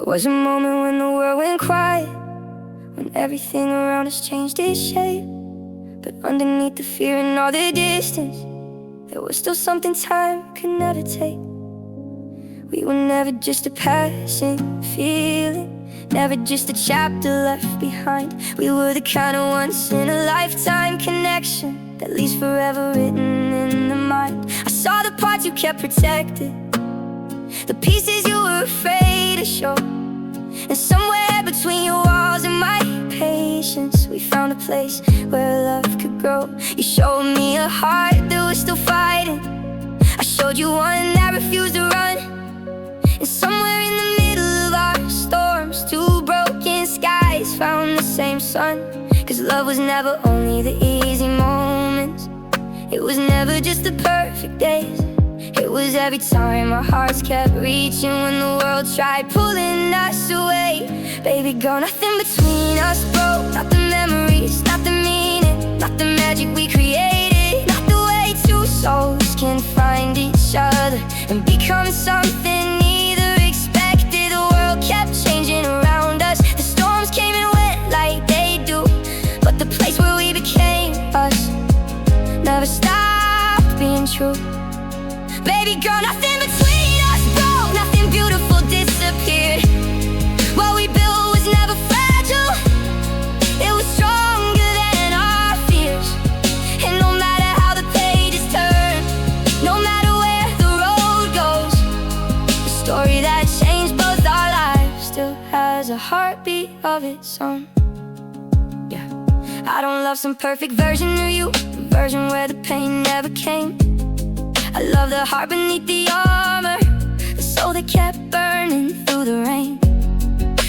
was a moment when the world went quiet, when everything around us changed its shape. But underneath the fear and all the distance, there was still something time could never take. We were never just a passing feeling, never just a chapter left behind. We were the kind of once-in-a-lifetime connection that leaves forever written in the mind. I saw the parts you kept protected, the pieces you were afraid to show, and somewhere between your walls and my patience, we found a place where love could grow. You showed me a heart that was still fighting, I showed you one that refused to run. And somewhere in the middle of our storms, two broken skies found the same sun. Cause love was never only the easy moments, it was never just the perfect days. It was every time our hearts kept reaching when the world tried pulling us away. Baby girl, nothing between us broke, not the memories, not the meaning, not the magic we created, not the way two souls can find each other and become something neither expected. The world kept changing around us, the storms came and went like they do, but the place where we became us never stopped being true. Baby girl, nothing between us broke, nothing beautiful disappeared. What we built was never fragile, it was stronger than our fears. And no matter how the pages turn, no matter where the road goes, the story that changed both our lives still has a heartbeat of its own. Yeah, I don't love some perfect version of you, the version where the pain never came. I love the heart beneath the armor, the soul that kept burning through the rain.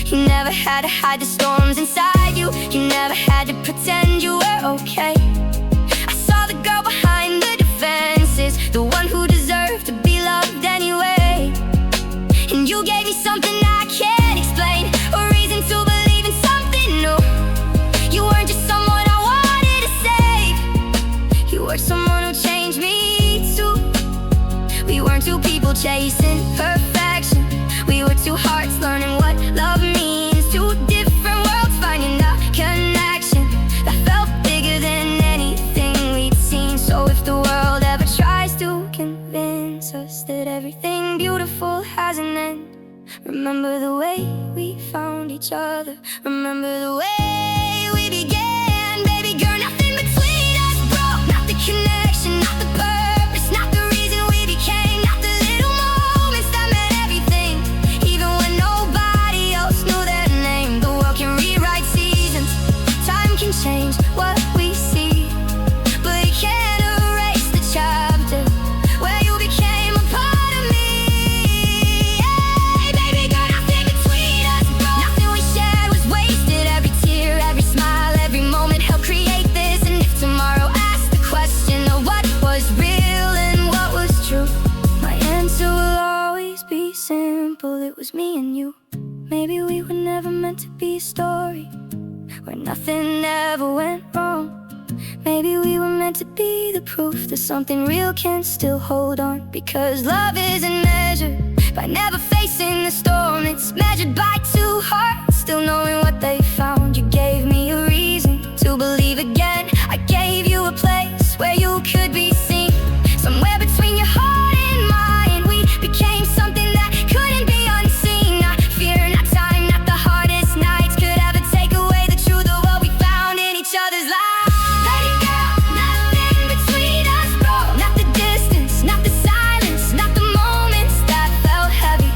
You never had to hide the storms inside you, you never had to pretend you were okay. I saw the girl behind the defenses, the one who deserved to be loved anyway. And you gave me something I can't explain, a reason to believe in something new. You weren't just someone I wanted to save, you were someone who changed me too. We weren't two people chasing perfection, we were two hearts learning what love means. Two different worlds finding a connection that felt bigger than anything we'd seen. So if the world ever tries to convince us that everything beautiful has an end, remember the way we found each other, remember the way we began. Baby girl, nothing between us broke, not the connection, not the purpose, not the reason we became, not the little moments that meant everything. Even when nobody else knew their name, the world can rewrite seasons, time can change what we see, but it can't erase the chapter where you became a part of me. Hey, baby girl, nothing between us broke, nothing we shared was wasted. Every tear, every smile, every moment helped create this. And if tomorrow asked the question of what was real and what was true, my answer will always be simple, it was me and you. Maybe we were never meant to be a story where nothing ever went wrong. Maybe we were meant to be the proof that something real can still hold on. Because love isn't measured by never facing the storm, it's measured by two hearts still knowing what they found. You gave me a reason to believe again, I gave you a place where you could be seen. Somewhere between your heart and mine, we became something that couldn't be unseen. Not fear, not time, not the hardest nights could ever take away the truth of what we found in each other's lives. Baby girl, nothing between us broke, not the distance, not the silence, not the moments that felt heavy,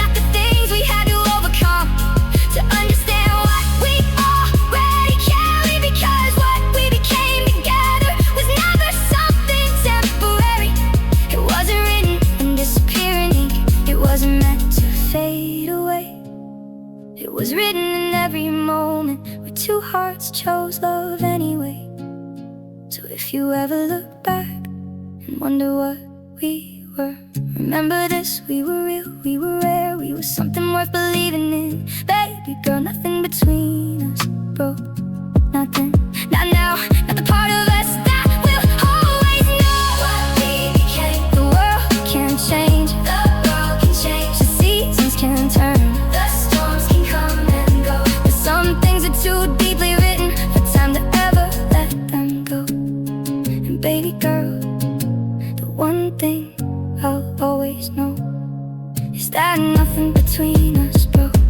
not the things we had to overcome to understand what we already carry. Because what we became together was never something temporary. It wasn't written in disappearing ink, it wasn't meant to fade away. It was written in every moment where two hearts chose love anyway. So if you ever look back and wonder what we were, remember this, we were real, we were rare, we were something worth believing in. Baby girl, nothing between us broke, nothing, not now, not the part of us that will always know what we became. The world can change, the world can change, the seasons can turn, the story always know is that nothing between us broke.